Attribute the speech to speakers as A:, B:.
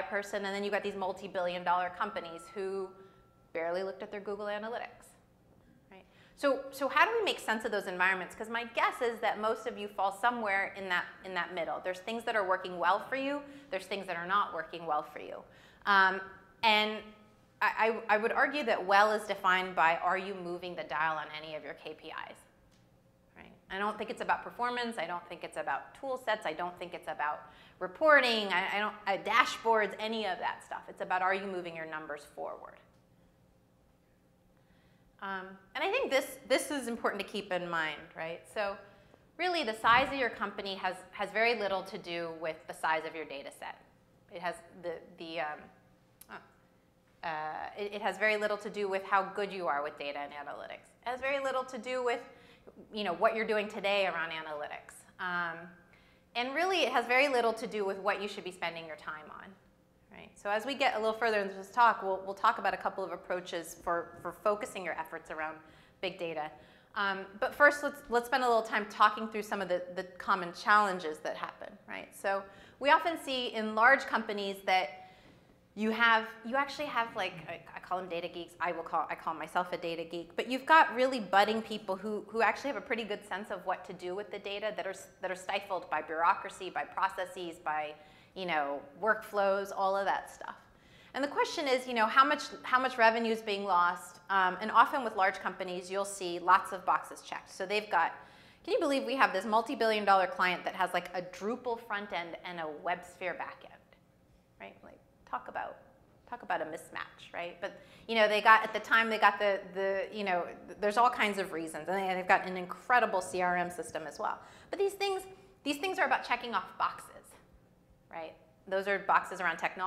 A: person, and then you've got these multi-billion-dollar companies who barely looked at their Google Analytics. Right? So how do we make sense of those environments? Because my guess is that most of you fall somewhere in that middle. There's things that are working well for you. There's things that are not working well for you. And I would argue that well is defined by, are you moving the dial on any of your KPIs? Right? I don't think it's about performance. I don't think it's about tool sets. I don't think it's about reporting. Dashboards, any of that stuff. It's about, are you moving your numbers forward? And I think this is important to keep in mind, right? So really, the size of your company has very little to do with the size of your data set. It has it has very little to do with how good you are with data and analytics. It has very little to do with what you're doing today around analytics. And really, it has very little to do with what you should be spending your time on. Right? So as we get a little further into this talk, we'll talk about a couple of approaches for focusing your efforts around big data. But first, let's spend a little time talking through some of the common challenges that happen. Right? So we often see in large companies that you actually have, like, I call them data geeks. I call myself a data geek. But you've got really budding people who actually have a pretty good sense of what to do with the data that are stifled by bureaucracy, by processes, by workflows, all of that stuff. And the question is, how much revenue is being lost? And often with large companies, you'll see lots of boxes checked. So they've got, can you believe we have this multi-billion-dollar client that has like a Drupal front end and a WebSphere back end, right? Like, talk about a mismatch, right? But at the time they got there's all kinds of reasons, and they've got an incredible CRM system as well. But these things are about checking off boxes, right? Those are boxes around technology.